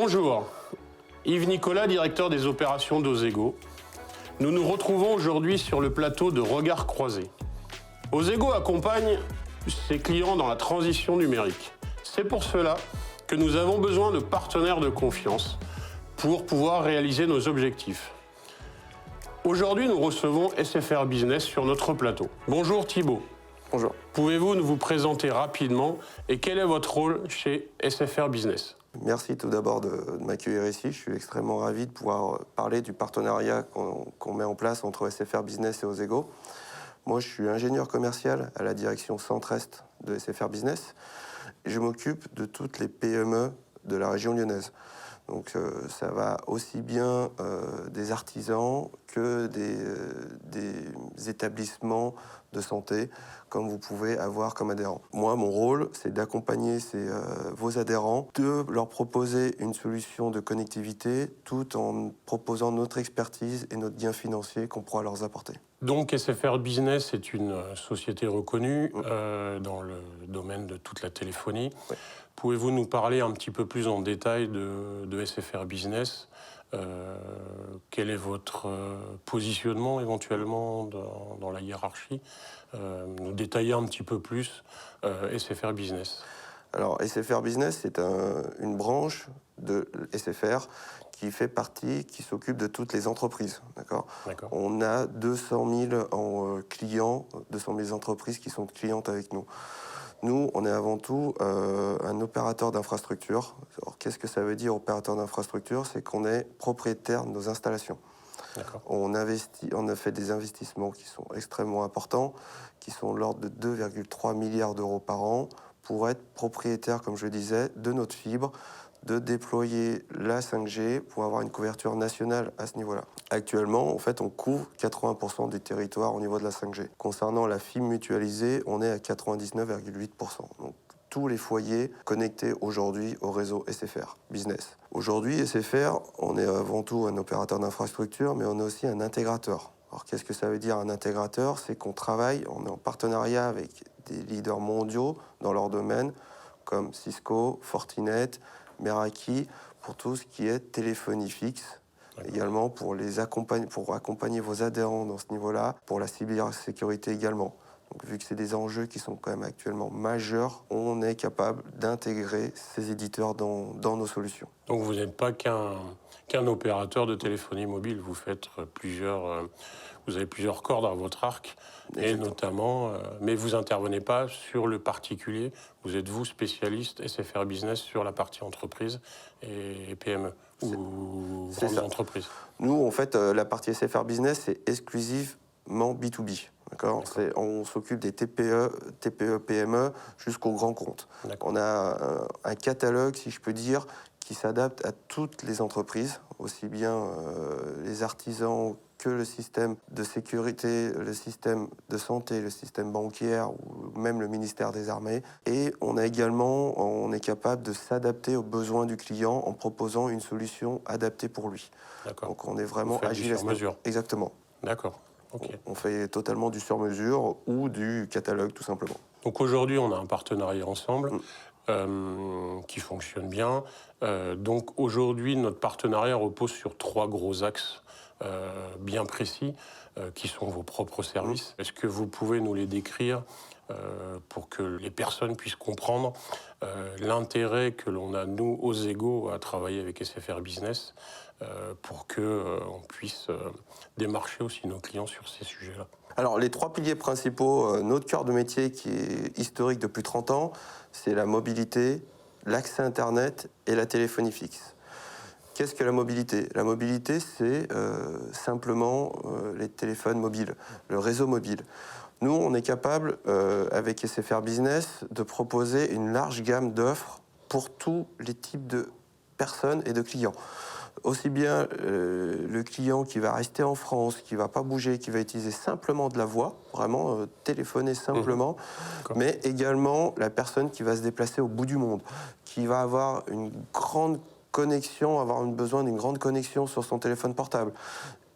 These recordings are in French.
Bonjour, Yves Nicolas, directeur des opérations d'Ozego. Nous nous retrouvons aujourd'hui sur le plateau de Regards Croisés. Ozego accompagne ses clients dans la transition numérique. C'est pour cela que nous avons besoin de partenaires de confiance pour pouvoir réaliser nos objectifs. Aujourd'hui, nous recevons SFR Business sur notre plateau. Bonjour Thibaut. Bonjour. Pouvez-vous nous vous présenter rapidement et quel est votre rôle chez SFR Business ? Merci tout d'abord de m'accueillir ici. Je suis extrêmement ravi de pouvoir parler du partenariat qu'on met en place entre SFR Business et Ozego. Moi, je suis ingénieur commercial à la direction Centre-Est de SFR Business. Et je m'occupe de toutes les PME de la région lyonnaise. Donc ça va aussi bien des artisans que des établissements de santé, comme vous pouvez avoir comme adhérent. Moi, mon rôle, c'est d'accompagner vos adhérents, de leur proposer une solution de connectivité, tout en proposant notre expertise et notre gain financier qu'on pourra leur apporter. Donc SFR Business est une société reconnue dans le domaine de toute la téléphonie. Oui. Pouvez-vous nous parler un petit peu plus en détail de SFR Business ? Quel est votre positionnement éventuellement dans la hiérarchie ? Nous détailler un petit peu plus SFR Business. Alors SFR Business, c'est une branche de SFR qui fait partie, qui s'occupe de toutes les entreprises. D'accord. On a 200 000 clients, 200 000 entreprises qui sont clientes avec nous. Nous, on est avant tout un opérateur d'infrastructure. Alors, qu'est-ce que ça veut dire, opérateur d'infrastructure ? C'est qu'on est propriétaire de nos installations. On a fait des investissements qui sont extrêmement importants, qui sont de l'ordre de 2,3 milliards d'euros par an, pour être propriétaire, comme je le disais, de notre fibre, de déployer la 5G pour avoir une couverture nationale à ce niveau-là. Actuellement, en fait, on couvre 80% des territoires au niveau de la 5G. Concernant la fibre mutualisée, on est à 99,8%. Donc, tous les foyers connectés aujourd'hui au réseau SFR Business. Aujourd'hui, SFR, on est avant tout un opérateur d'infrastructure, mais on est aussi un intégrateur. Alors, qu'est-ce que ça veut dire un intégrateur ? C'est qu'on travaille, on est en partenariat avec des leaders mondiaux dans leur domaine, comme Cisco, Fortinet, Meraki, pour tout ce qui est téléphonie fixe, également pour accompagner vos adhérents dans ce niveau-là, pour la cybersécurité également. Donc, vu que c'est des enjeux qui sont quand même actuellement majeurs, on est capable d'intégrer ces éditeurs dans nos solutions. Donc vous n'êtes pas qu'un opérateur de téléphonie mobile, vous faites vous avez plusieurs cordes à votre arc, et notamment, mais vous n'intervenez pas sur le particulier, vous êtes vous spécialiste SFR Business sur la partie entreprise et PME ou grandes entreprises. Nous, en fait, la partie SFR Business, c'est exclusivement B2B. D'accord. On s'occupe des TPE, PME jusqu'aux grands comptes. On a un catalogue, si je peux dire, qui s'adapte à toutes les entreprises, aussi bien les artisans que le système de sécurité, le système de santé, le système bancaire ou même le ministère des Armées. Et on est capable de s'adapter aux besoins du client en proposant une solution adaptée pour lui. D'accord. Donc on est vraiment agile à ce mesure. Exactement. D'accord. Okay. On fait totalement du sur-mesure ou du catalogue, tout simplement. Donc aujourd'hui, on a un partenariat ensemble qui fonctionne bien. Donc aujourd'hui, notre partenariat repose sur 3 gros axes bien précis, qui sont vos propres services. Est-ce que vous pouvez nous les décrire pour que les personnes puissent comprendre l'intérêt que l'on a, nous, Ozego, à travailler avec SFR Business pour qu'on puisse démarcher aussi nos clients sur ces sujets-là? Alors, les 3 piliers principaux, notre cœur de métier qui est historique depuis 30 ans, c'est la mobilité, l'accès Internet et la téléphonie fixe. Qu'est-ce que la mobilité ? La mobilité, c'est simplement les téléphones mobiles, le réseau mobile. Nous, on est capable, avec SFR Business, de proposer une large gamme d'offres pour tous les types de personnes et de clients. Aussi bien le client qui va rester en France, qui ne va pas bouger, qui va utiliser simplement de la voix, vraiment téléphoner simplement, mais également la personne qui va se déplacer au bout du monde, qui va avoir une grande connexion, besoin d'une grande connexion sur son téléphone portable.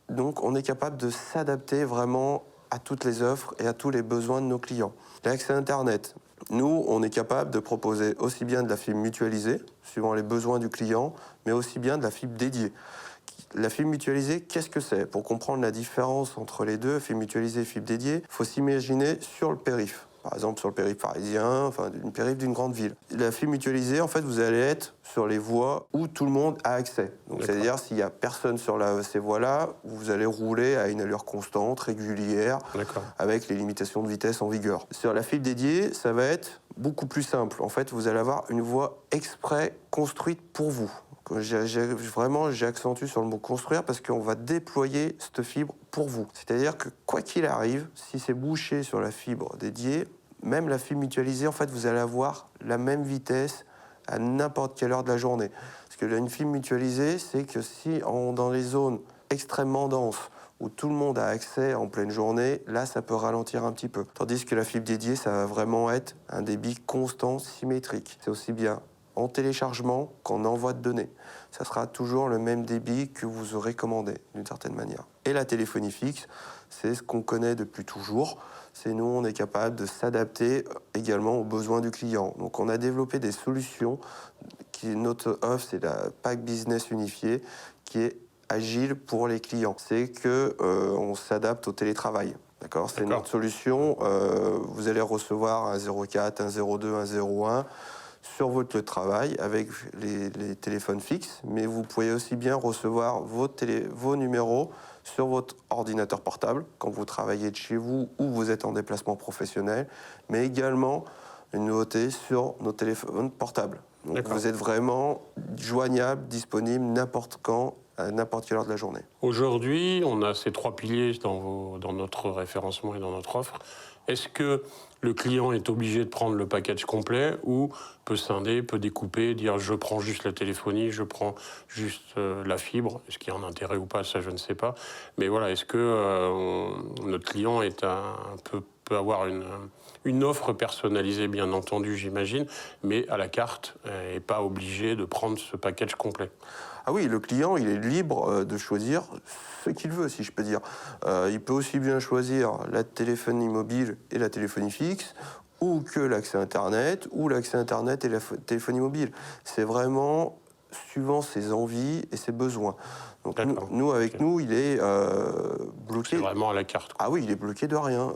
Donc on est capable de s'adapter vraiment à toutes les offres et à tous les besoins de nos clients. L'accès Internet. Nous, on est capable de proposer aussi bien de la fibre mutualisée, suivant les besoins du client, mais aussi bien de la fibre dédiée. La fibre mutualisée, qu'est-ce que c'est? Pour comprendre la différence entre les deux, fibre mutualisée et fibre dédiée, il faut s'imaginer sur le périph'. Par exemple, sur le périph' parisien, enfin, une périph' d'une grande ville. La fibre mutualisée, en fait, vous allez être sur les voies où tout le monde a accès. Donc, c'est-à-dire, s'il n'y a personne sur ces voies-là, vous allez rouler à une allure constante, régulière, avec les limitations de vitesse en vigueur. Sur la fibre dédiée, ça va être beaucoup plus simple. En fait, vous allez avoir une voie exprès construite pour vous. J'accentue sur le mot construire parce qu'on va déployer cette fibre pour vous. C'est-à-dire que quoi qu'il arrive, si c'est bouché sur la fibre dédiée, même la fibre mutualisée, en fait, vous allez avoir la même vitesse à n'importe quelle heure de la journée. Parce que là, une fibre mutualisée, c'est que si dans les zones extrêmement denses, où tout le monde a accès en pleine journée, là, ça peut ralentir un petit peu. Tandis que la fibre dédiée, ça va vraiment être un débit constant, symétrique. C'est aussi bien en téléchargement qu'en envoi de données. Ça sera toujours le même débit que vous aurez commandé, d'une certaine manière. Et la téléphonie fixe, c'est ce qu'on connaît depuis toujours. C'est nous, on est capable de s'adapter également aux besoins du client. Donc on a développé des solutions. Notre offre, c'est la PAC Business unifiée, qui est agile pour les clients. C'est qu'on s'adapte au télétravail. D'accord, c'est notre solution. Vous allez recevoir un 04, un 02, un 01 sur votre lieu de travail avec les téléphones fixes, mais vous pouvez aussi bien recevoir vos numéros sur votre ordinateur portable quand vous travaillez de chez vous ou vous êtes en déplacement professionnel, mais également une nouveauté sur nos téléphones portables. Donc vous êtes vraiment joignable, disponible n'importe quand, à n'importe quelle heure de la journée. Aujourd'hui, on a ces 3 piliers dans notre référencement et dans notre offre. Est-ce que le client est obligé de prendre le package complet ou peut scinder, peut découper, dire je prends juste la téléphonie, je prends juste la fibre? Est-ce qu'il y a un intérêt ou pas? Ça, je ne sais pas. Mais voilà, est-ce que notre client peut avoir une offre personnalisée, bien entendu, j'imagine, mais à la carte, et pas obligé de prendre ce package complet? Ah oui, le client, il est libre de choisir ce qu'il veut, si je peux dire. Il peut aussi bien choisir la téléphonie mobile et la téléphonie fixe, ou que l'accès Internet, ou l'accès Internet et la téléphonie mobile. C'est vraiment suivant ses envies et ses besoins. Donc nous, il est bloqué. C'est vraiment à la carte, quoi. Ah oui, il est bloqué de rien.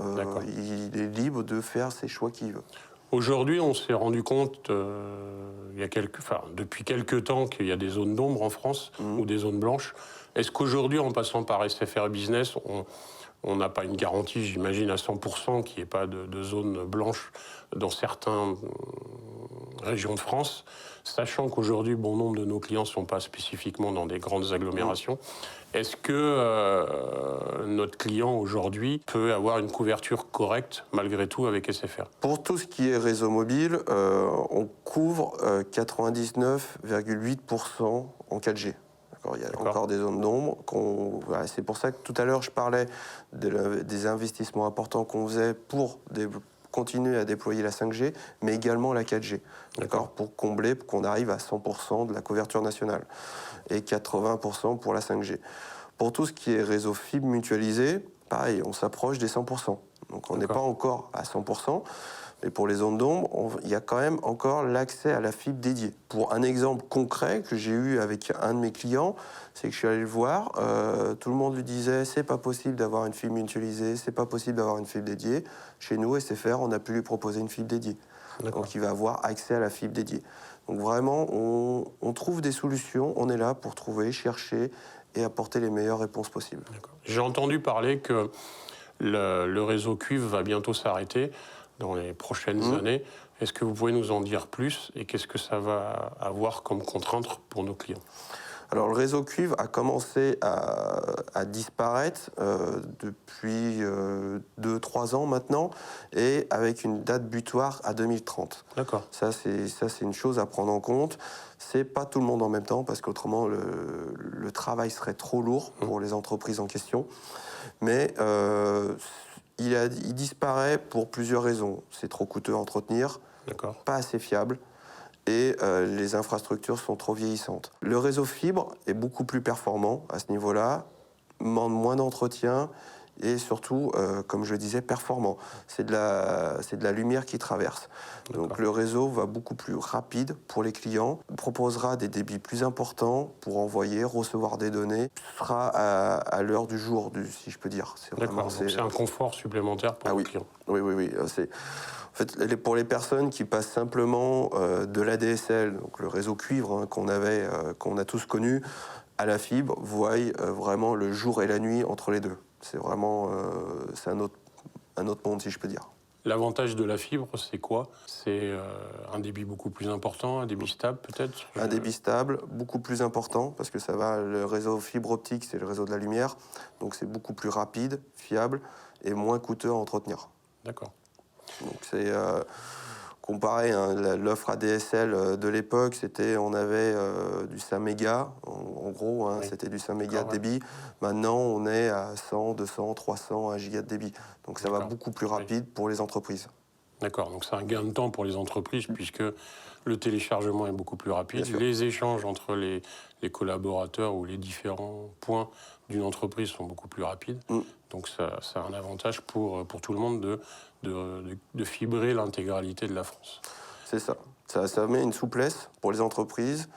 Il est libre de faire ses choix qu'il veut. Aujourd'hui, on s'est rendu compte, depuis quelques temps, qu'il y a des zones d'ombre en France ou des zones blanches. Est-ce qu'aujourd'hui, en passant par SFR Business, on n'a pas une garantie, j'imagine, à 100% qu'il n'y ait pas de zone blanche dans certaines régions de France, sachant qu'aujourd'hui, bon nombre de nos clients ne sont pas spécifiquement dans des grandes agglomérations. Est-ce que notre client aujourd'hui peut avoir une couverture correcte malgré tout avec SFR? Pour tout ce qui est réseau mobile, on couvre 99,8% en 4G. Il y a encore des zones d'ombre. C'est pour ça que tout à l'heure, je parlais des investissements importants qu'on faisait pour continuer à déployer la 5G, mais également la 4G, pour combler, pour qu'on arrive à 100% de la couverture nationale et 80% pour la 5G. Pour tout ce qui est réseau fibre mutualisé, pareil, on s'approche des 100%. Donc on n'est pas encore à 100%, mais pour les zones d'ombre, il y a quand même encore l'accès à la fibre dédiée. Pour un exemple concret que j'ai eu avec un de mes clients, c'est que je suis allé le voir, tout le monde lui disait c'est pas possible d'avoir une fibre mutualisée, c'est pas possible d'avoir une fibre dédiée. Chez nous, SFR, on a pu lui proposer une fibre dédiée. Donc il va avoir accès à la fibre dédiée. Donc vraiment, on trouve des solutions, on est là pour trouver, chercher et apporter les meilleures réponses possibles. J'ai entendu parler que le réseau cuivre va bientôt s'arrêter dans les prochaines années. Est-ce que vous pouvez nous en dire plus et qu'est-ce que ça va avoir comme contrainte pour nos clients? Alors le réseau cuivre a commencé à disparaître depuis 2-3 ans maintenant, et avec une date butoir à 2030. D'accord. Ça c'est une chose à prendre en compte. C'est pas tout le monde en même temps, parce qu'autrement le travail serait trop lourd pour les entreprises en question. Mais il disparaît pour plusieurs raisons. C'est trop coûteux à entretenir, pas assez fiable, et les infrastructures sont trop vieillissantes. Le réseau fibre est beaucoup plus performant à ce niveau-là, demande moins d'entretien et surtout, comme je le disais, performant. C'est de la lumière qui traverse. Donc le réseau va beaucoup plus rapide pour les clients, proposera des débits plus importants pour envoyer, recevoir des données, sera à l'heure du jour, si je peux dire. D'accord, donc c'est un confort supplémentaire pour les clients. Oui. En fait, pour les personnes qui passent simplement de l'ADSL, donc le réseau cuivre qu'on a tous connu, à la fibre, voient vraiment le jour et la nuit entre les deux. C'est vraiment c'est un autre monde, si je peux dire. L'avantage de la fibre, c'est quoi? C'est un débit beaucoup plus important, un débit stable peut-être? Un débit stable, beaucoup plus important, parce que le réseau fibre optique, c'est le réseau de la lumière, donc c'est beaucoup plus rapide, fiable et moins coûteux à entretenir. D'accord. Donc c'est comparé, hein, l'offre ADSL de l'époque, on avait du 5 mégas, en gros, hein, c'était du 5 mégas de débit. Maintenant, on est à 100, 200, 300, 1 giga de débit. Donc ça va beaucoup plus rapide pour les entreprises. D'accord, donc c'est un gain de temps pour les entreprises puisque le téléchargement est beaucoup plus rapide. Les échanges entre les collaborateurs ou les différents points d'une entreprise sont beaucoup plus rapides. Donc ça a un avantage pour tout le monde de fibrer l'intégralité de la France. C'est ça. Ça met une souplesse pour les entreprises,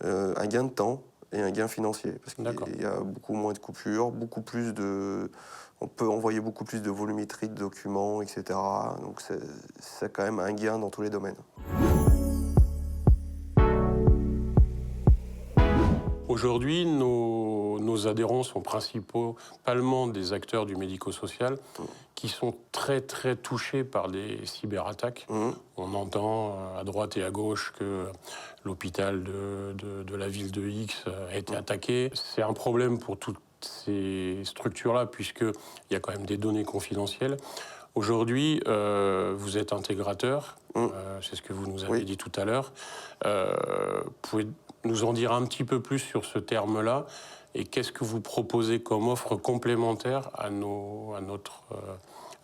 un gain de temps et un gain financier. Parce qu'il y a beaucoup moins de coupures, on peut envoyer beaucoup plus de volumétrie de documents, etc. Donc c'est quand même un gain dans tous les domaines. Aujourd'hui, nos adhérents sont principalement des acteurs du médico-social qui sont très très touchés par des cyberattaques. On entend à droite et à gauche que l'hôpital de la ville de X a été attaqué. C'est un problème pour toutes ces structures-là puisqu'il y a quand même des données confidentielles. Aujourd'hui, vous êtes intégrateur, c'est ce que vous nous avez dit tout à l'heure. Pouvez nous en dire un petit peu plus sur ce terme-là et qu'est-ce que vous proposez comme offre complémentaire à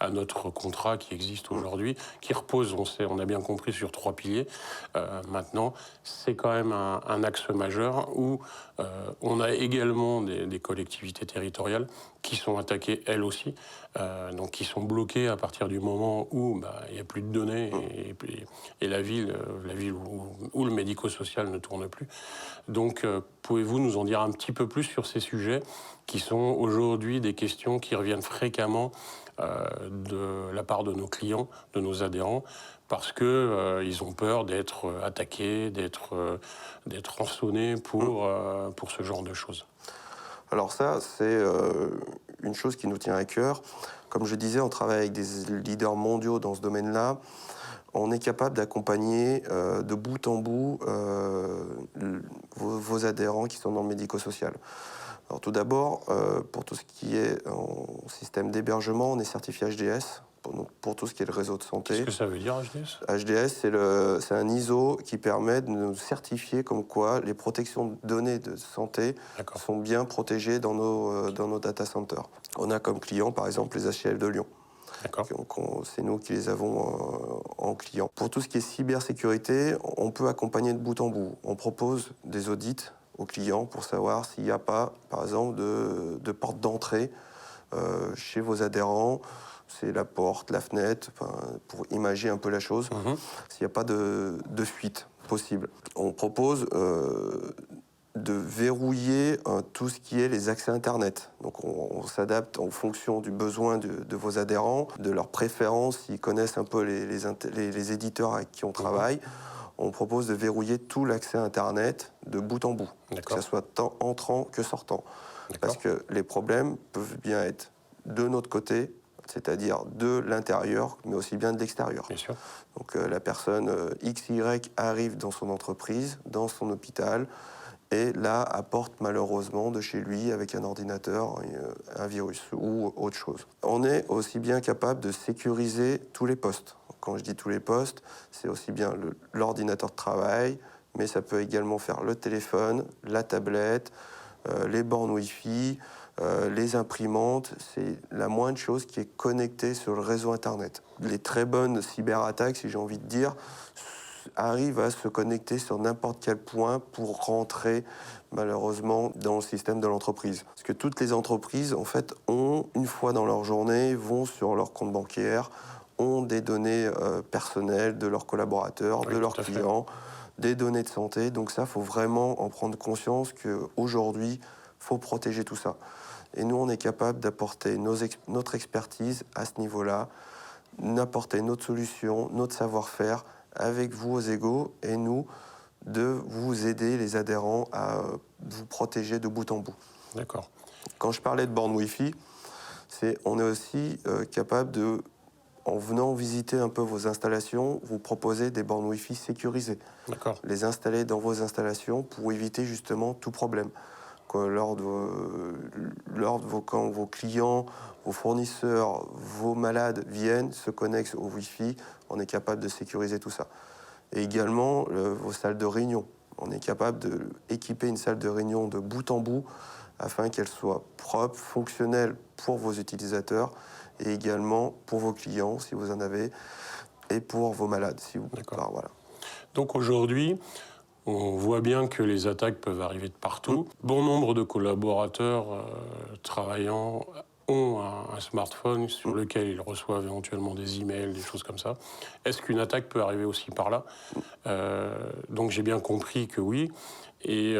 notre contrat qui existe aujourd'hui, qui repose, on a bien compris, sur 3 piliers. Maintenant, c'est quand même un axe majeur où on a également des collectivités territoriales qui sont attaquées elles aussi, donc qui sont bloquées à partir du moment où il n'y a plus de données et la ville où le médico-social ne tourne plus. Donc, pouvez-vous nous en dire un petit peu plus sur ces sujets qui sont aujourd'hui des questions qui reviennent fréquemment de la part de nos clients, de nos adhérents, parce qu'ils ont peur d'être attaqués, d'être rançonnés pour ce genre de choses. Alors ça, c'est une chose qui nous tient à cœur. Comme je disais, on travaille avec des leaders mondiaux dans ce domaine-là. On est capable d'accompagner de bout en bout vos adhérents qui sont dans le médico-social. Alors tout d'abord, pour tout ce qui est en système d'hébergement, on est certifié HDS, pour tout ce qui est le réseau de santé. Qu'est-ce que ça veut dire, HDS ? HDS, c'est un ISO qui permet de nous certifier comme quoi les protections de données de santé sont bien protégées dans nos data centers. On a comme client, par exemple, les HCL de Lyon. C'est nous qui les avons en client. Pour tout ce qui est cybersécurité, on peut accompagner de bout en bout. On propose des audits aux clients pour savoir s'il n'y a pas, par exemple, de porte d'entrée chez vos adhérents. C'est la porte, la fenêtre, pour imager un peu la chose, s'il n'y a pas de fuite possible. On propose de verrouiller tout ce qui est les accès Internet. Donc on s'adapte en fonction du besoin de vos adhérents, de leurs préférences, s'ils connaissent un peu les éditeurs avec qui on travaille. On propose de verrouiller tout l'accès Internet de bout en bout, que ce soit tant entrant que sortant. Parce que les problèmes peuvent bien être de notre côté, c'est-à-dire de l'intérieur, mais aussi bien de l'extérieur. Donc la personne XY arrive dans son entreprise, dans son hôpital, et là apporte malheureusement de chez lui, avec un ordinateur, un virus ou autre chose. On est aussi bien capable de sécuriser tous les postes. Quand je dis tous les postes, c'est aussi bien l'ordinateur de travail, mais ça peut également faire le téléphone, la tablette, les bornes Wi-Fi, les imprimantes. C'est la moindre chose qui est connectée sur le réseau Internet. Les très bonnes cyberattaques, si j'ai envie de dire, arrivent à se connecter sur n'importe quel point pour rentrer malheureusement dans le système de l'entreprise. Parce que toutes les entreprises, en fait, ont, une fois dans leur journée, vont sur leur compte bancaire, ont des données personnelles de leurs collaborateurs, de leurs clients, des données de santé. Donc ça, il faut vraiment en prendre conscience qu'aujourd'hui, il faut protéger tout ça. Et nous, on est capable d'apporter notre expertise à ce niveau-là, d'apporter notre solution, notre savoir-faire avec vous, Ozego, et nous, de vous aider, les adhérents, à vous protéger de bout en bout. D'accord. Quand je parlais de bornes Wi-Fi, on est aussi capable de, en venant visiter un peu vos installations, vous proposer des bornes Wi-Fi sécurisées. D'accord. Les installer dans vos installations pour éviter justement tout problème. Lors de quand vos clients, vos fournisseurs, vos malades viennent, se connectent au Wi-Fi, on est capable de sécuriser tout ça. Et également, vos salles de réunion. On est capable d'équiper une salle de réunion de bout en bout afin qu'elle soit propre, fonctionnelle pour vos utilisateurs et également pour vos clients, si vous en avez, et pour vos malades. Si vous... Voilà. Donc aujourd'hui, on voit bien que les attaques peuvent arriver de partout. Bon nombre de collaborateurs travaillant ont un smartphone sur lequel ils reçoivent éventuellement des emails, des choses comme ça. Est-ce qu'une attaque peut arriver aussi par là? Donc j'ai bien compris que oui. Et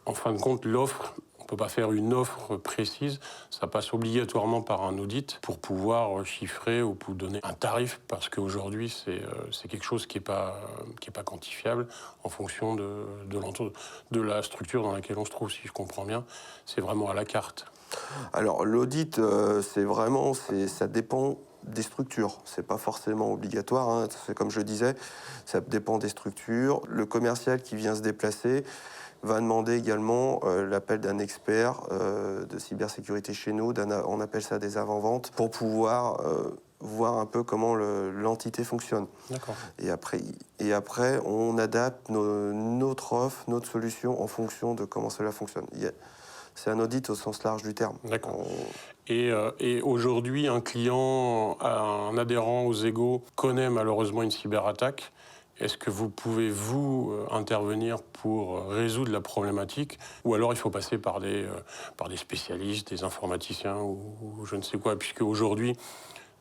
en fin de compte, l'offre, on ne peut pas faire une offre précise, ça passe obligatoirement par un audit pour pouvoir chiffrer ou pour donner un tarif, parce qu'aujourd'hui, c'est quelque chose qui n'est pas quantifiable en fonction de la structure dans laquelle on se trouve, si je comprends bien. C'est vraiment à la carte. Alors l'audit, ça dépend des structures. C'est pas forcément obligatoire, hein. C'est comme je disais, ça dépend des structures. Le commercial qui vient se déplacer va demander également l'appel d'un expert de cybersécurité chez nous, on appelle ça des avant-ventes, pour pouvoir voir un peu comment l'entité fonctionne. D'accord. Et après, on adapte notre offre, notre solution en fonction de comment cela fonctionne. C'est un audit au sens large du terme. D'accord. Et aujourd'hui, un client, un adhérent Ozego connaît malheureusement une cyberattaque. Est-ce que vous pouvez, vous, intervenir pour résoudre la problématique? Ou alors il faut passer par des spécialistes, des informaticiens ou je ne sais quoi? Puisque aujourd'hui,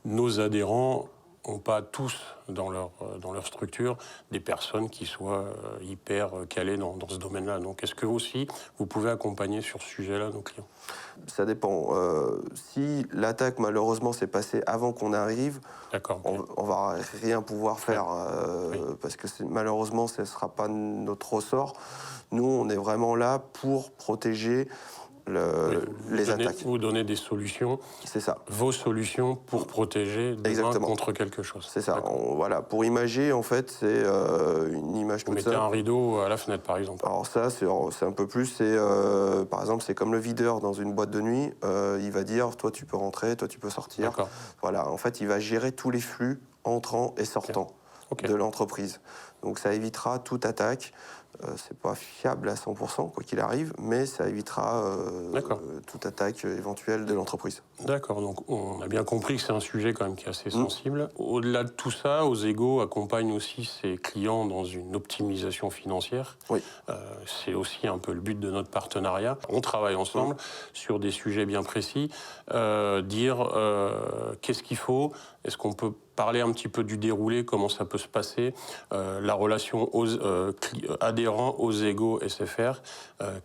nos adhérents n'ont pas tous dans leur structure des personnes qui soient hyper calées dans ce domaine-là. Donc est-ce que aussi, vous pouvez accompagner sur ce sujet-là nos clients? Ça dépend. Si l'attaque, malheureusement, s'est passée avant qu'on arrive, on va rien pouvoir faire, parce que malheureusement, ce ne sera pas notre ressort. Nous, on est vraiment là pour protéger les attaques. Vous donnez des solutions. C'est ça. Vos solutions pour protéger demain contre quelque chose. C'est ça. Voilà. Pour imager, en fait, c'est une image toute simple. Vous mettez un rideau à la fenêtre, par exemple. Alors ça, c'est un peu plus. Par exemple, c'est comme le videur dans une boîte de nuit. Il va dire, toi, tu peux rentrer, toi, tu peux sortir. Voilà. En fait, il va gérer tous les flux entrants et sortants de l'entreprise. Donc ça évitera toute attaque. C'est pas fiable à 100%, quoi qu'il arrive, mais ça évitera toute attaque éventuelle de l'entreprise. D'accord, donc on a bien compris que c'est un sujet quand même qui est assez sensible. Au-delà de tout ça, Ozego accompagne aussi ses clients dans une optimisation financière. Oui. C'est aussi un peu le but de notre partenariat. On travaille ensemble sur des sujets bien précis. Qu'est-ce qu'il faut? Est-ce qu'on peut parler un petit peu du déroulé, comment ça peut se passer, la relation adhérent Ozego SFR,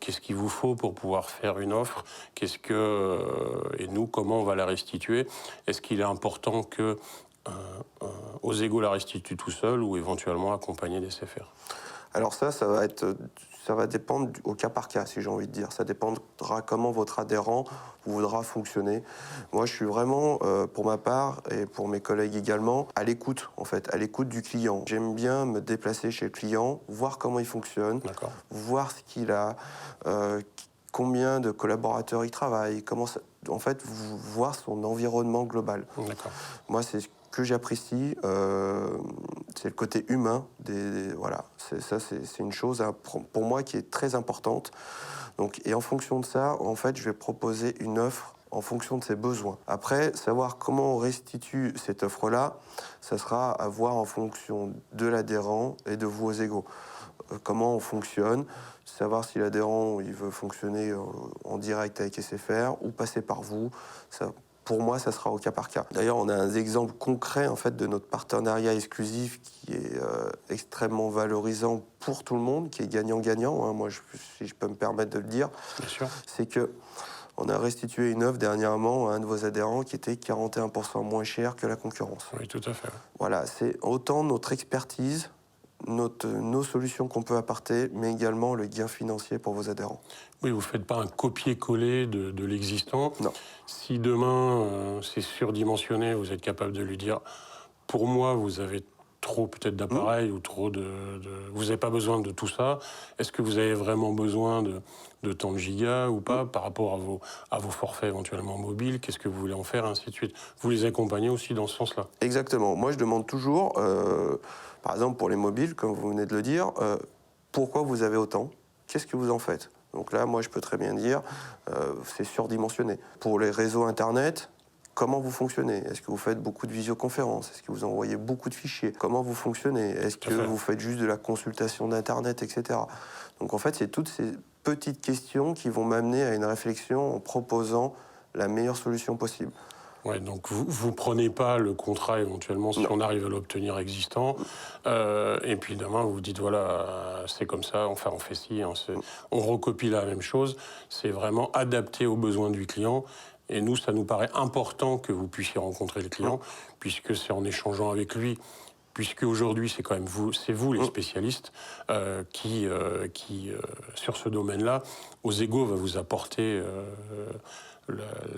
qu'est-ce qu'il vous faut pour pouvoir faire une offre, et nous, comment on va la restituer? Est-ce qu'il est important que Ozego la restitue tout seul ou éventuellement accompagné des SFR? Alors ça va dépendre au cas par cas, si j'ai envie de dire. Ça dépendra comment votre adhérent voudra fonctionner. Moi, je suis vraiment, pour ma part, et pour mes collègues également, à l'écoute, en fait, à l'écoute du client. J'aime bien me déplacer chez le client, voir comment il fonctionne, voir ce qu'il a, combien de collaborateurs il travaille, en fait, voir son environnement global. Moi, c'est ce que j'apprécie, c'est le côté humain. Voilà, c'est une chose pour moi qui est très importante. Donc, et en fonction de ça, en fait, je vais proposer une offre en fonction de ses besoins. Après, savoir comment on restitue cette offre-là, ça sera à voir en fonction de l'adhérent et de vos égos. Comment on fonctionne, savoir si l'adhérent il veut fonctionner en direct avec SFR ou passer par vous. Ça, pour moi, ça sera au cas par cas. D'ailleurs, on a un exemple concret en fait, de notre partenariat exclusif qui est extrêmement valorisant pour tout le monde, qui est gagnant-gagnant. Moi, si je peux me permettre de le dire, c'est que on a restitué une offre dernièrement à un de vos adhérents qui était 41% moins cher que la concurrence. Oui, tout à fait. Voilà, c'est autant notre expertise, nos solutions qu'on peut apporter, mais également le gain financier pour vos adhérents. Oui, vous ne faites pas un copier-coller de l'existant. Non. Si demain c'est surdimensionné, vous êtes capable de lui dire, pour moi, vous avez trop peut-être d'appareils ou trop vous n'avez pas besoin de tout ça. Est-ce que vous avez vraiment besoin de tant de gigas ou pas par rapport à vos forfaits éventuellement mobiles? Qu'est-ce que vous voulez en faire, ainsi de suite? Vous les accompagnez aussi dans ce sens-là? Exactement. Moi, je demande toujours, par exemple pour les mobiles, comme vous venez de le dire, pourquoi vous avez autant? Qu'est-ce que vous en faites? Donc là, moi, je peux très bien dire, c'est surdimensionné. Pour les réseaux Internet, comment vous fonctionnez? Est-ce que vous faites beaucoup de visioconférences? Est-ce que vous envoyez beaucoup de fichiers? Comment vous fonctionnez? Est-ce que vous faites juste de la consultation d'Internet, etc. Donc en fait, c'est toutes ces petites questions qui vont m'amener à une réflexion en proposant la meilleure solution possible. Ouais, donc vous prenez pas le contrat éventuellement si on arrive à l'obtenir existant, et puis demain vous vous dites voilà, c'est comme ça, enfin on fait ci, on recopie la même chose. C'est vraiment adapté aux besoins du client. Et nous, ça nous paraît important que vous puissiez rencontrer le client, puisque c'est en échangeant avec lui, puisque aujourd'hui c'est quand même c'est vous les spécialistes qui sur ce domaine-là, Ozego va vous apporter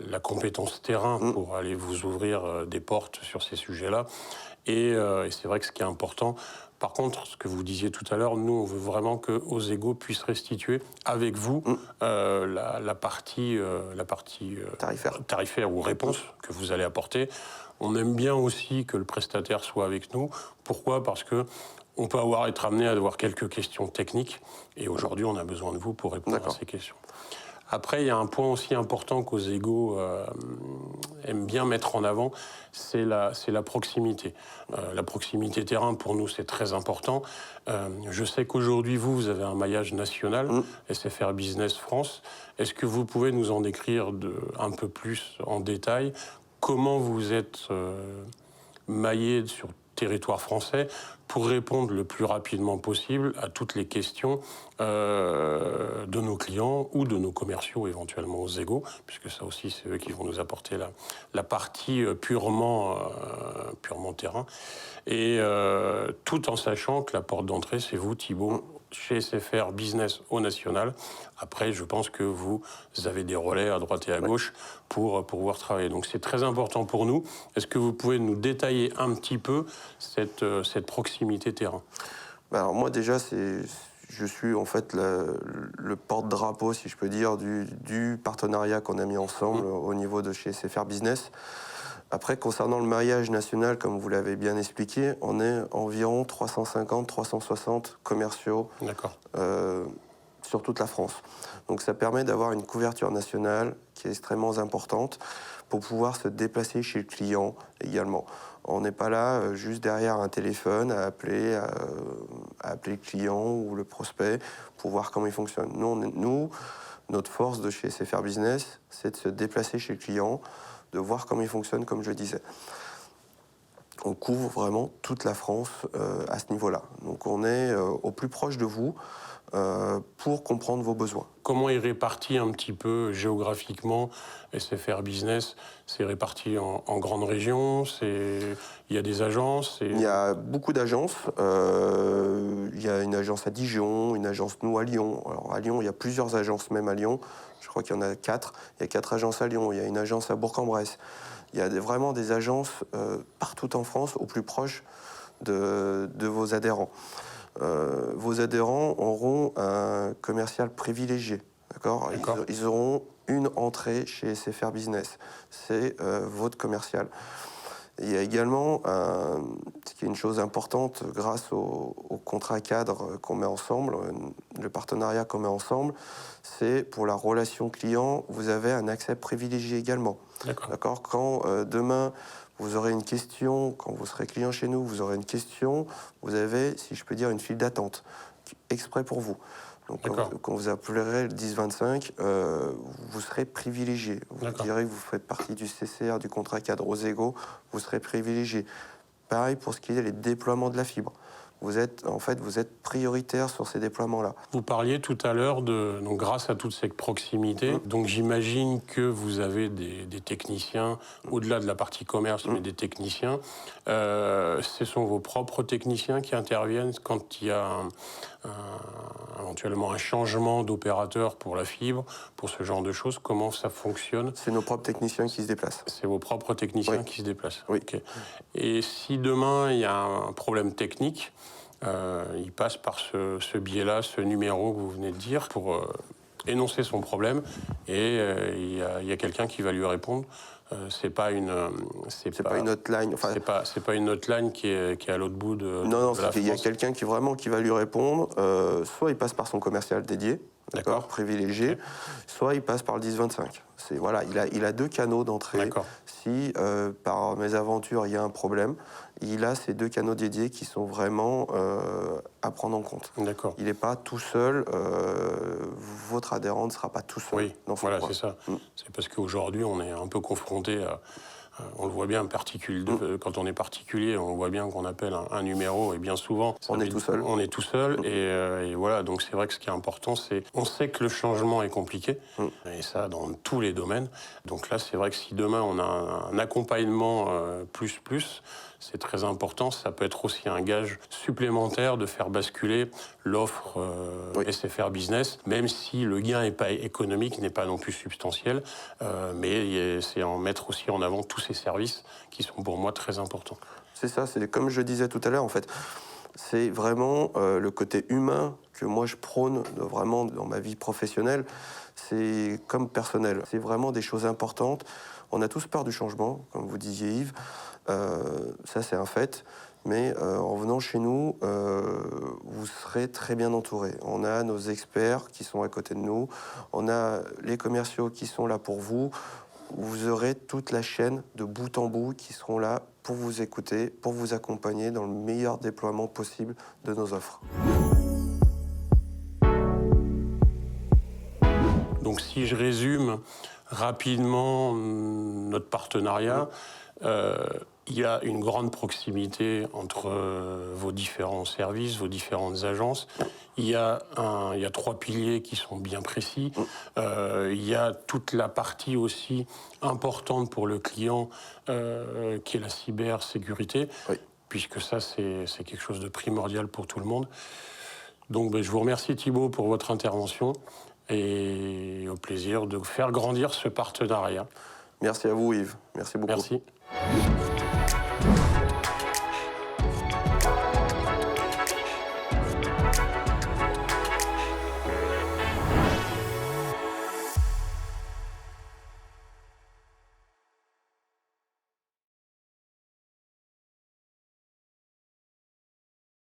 la compétence terrain pour aller vous ouvrir des portes sur ces sujets-là. Et c'est vrai que ce qui est important, par contre, ce que vous disiez tout à l'heure, nous, on veut vraiment que Ozego puisse restituer avec vous la partie tarifaire ou réponse que vous allez apporter. On aime bien aussi que le prestataire soit avec nous. Pourquoi? Parce que on peut être amené à avoir quelques questions techniques. Et aujourd'hui, on a besoin de vous pour répondre à ces questions. Après, il y a un point aussi important qu'Ozego aime bien mettre en avant, c'est la proximité. La proximité terrain, pour nous, c'est très important. Je sais qu'aujourd'hui, vous avez un maillage national, SFR Business France. Est-ce que vous pouvez nous en décrire un peu plus en détail comment vous êtes maillé sur territoire français pour répondre le plus rapidement possible à toutes les questions de nos clients ou de nos commerciaux éventuellement Ozego, puisque ça aussi c'est eux qui vont nous apporter la partie purement terrain, et tout en sachant que la porte d'entrée c'est vous, Thibaut, chez SFR Business au national. Après, je pense que vous avez des relais à droite et à gauche pour pouvoir travailler. Donc c'est très important pour nous. Est-ce que vous pouvez nous détailler un petit peu cette proximité terrain? Alors moi déjà, je suis en fait le porte-drapeau, si je peux dire, du partenariat qu'on a mis ensemble au niveau de chez SFR Business. Après, concernant le maillage national, comme vous l'avez bien expliqué, on est environ 350-360 commerciaux sur toute la France. Donc ça permet d'avoir une couverture nationale qui est extrêmement importante pour pouvoir se déplacer chez le client également. On n'est pas là juste derrière un téléphone à appeler le client ou le prospect pour voir comment il fonctionne. Nous, notre force de chez SFR Business, c'est de se déplacer chez le client, de voir comment il fonctionne, comme je le disais. On couvre vraiment toute la France à ce niveau-là. Donc on est au plus proche de vous pour comprendre vos besoins. Comment est réparti un petit peu géographiquement SFR Business? C'est réparti en grandes régions? Il y a des agences? Il y a beaucoup d'agences. Il y a une agence à Dijon, une agence nous à Lyon. Alors à Lyon, il y a plusieurs agences même à Lyon. Je crois qu'il y en a 4. Il y a 4 agences à Lyon. Il y a une agence à Bourg-en-Bresse. Il y a vraiment des agences partout en France, au plus proche de vos adhérents. Vos adhérents auront un commercial privilégié. D'accord. Ils auront une entrée chez SFR Business. C'est votre commercial. Il y a également, ce qui est une chose importante, grâce au contrat cadre qu'on met ensemble, le partenariat qu'on met ensemble, c'est pour la relation client, vous avez un accès privilégié également. D'accord. Quand demain, vous aurez une question, quand vous serez client chez nous, vous aurez une question, vous avez, si je peux dire, une file d'attente, exprès pour vous. Donc, quand vous appellerez le 10-25, vous serez privilégié. Vous direz que vous faites partie du CCR, du contrat cadre Osego, vous serez privilégié. Pareil pour ce qui est les déploiements de la fibre. Vous êtes prioritaire sur ces déploiements-là. Vous parliez tout à l'heure donc grâce à toute cette proximité, donc j'imagine que vous avez des techniciens, au-delà de la partie commerce, mais des techniciens. Ce sont vos propres techniciens qui interviennent quand il y a éventuellement un changement d'opérateur pour la fibre, pour ce genre de choses. Comment ça fonctionne? C'est nos propres techniciens qui se déplacent. C'est vos propres techniciens qui se déplacent. Oui. Okay. Et si demain il y a un problème technique, il passe par ce biais-là, ce numéro que vous venez de dire, pour énoncer son problème, et il y a quelqu'un qui va lui répondre. C'est pas une hotline. Enfin, c'est pas une hotline qui est à l'autre bout de non, de la France. Il y a quelqu'un qui va lui répondre. Soit il passe par son commercial dédié, privilégié, soit il passe par le 10-25. Voilà, il a deux canaux d'entrée. Si par mésaventures il y a un problème, il a ces deux canaux dédiés qui sont vraiment à prendre en compte. Il n'est pas tout seul. Votre adhérent ne sera pas tout seul. Oui, voilà, c'est ça. C'est parce qu'aujourd'hui, on est un peu confronté à... On le voit bien, quand on est particulier, on voit bien qu'on appelle un numéro, et bien souvent, on est tout seul. On est tout seul, et voilà, donc c'est vrai que ce qui est important, c'est... On sait que le changement est compliqué, et ça dans tous les domaines. Donc là, c'est vrai que si demain, on a un accompagnement plus, c'est très important. Ça peut être aussi un gage supplémentaire de faire basculer l'offre SFR Business, même si le gain économique n'est pas non plus substantiel, mais c'est en mettre aussi en avant tous ces services qui sont pour moi très importants. C'est ça, c'est comme je disais tout à l'heure, en fait. C'est vraiment le côté humain que moi je prône vraiment dans ma vie professionnelle. C'est comme personnel. C'est vraiment des choses importantes. On a tous peur du changement, comme vous disiez Yves. Ça, c'est un fait. Mais en venant chez nous, vous serez très bien entouré. On a nos experts qui sont à côté de nous. On a les commerciaux qui sont là pour vous. Vous aurez toute la chaîne de bout en bout qui seront là pour vous écouter, pour vous accompagner dans le meilleur déploiement possible de nos offres. Donc si je résume rapidement notre partenariat, il y a une grande proximité entre vos différents services, vos différentes agences. Il y a 3 piliers qui sont bien précis. Il y a toute la partie aussi importante pour le client, qui est la cybersécurité, puisque ça, c'est quelque chose de primordial pour tout le monde. Donc, je vous remercie Thibaut pour votre intervention et au plaisir de faire grandir ce partenariat. Merci à vous Yves, merci beaucoup. Merci.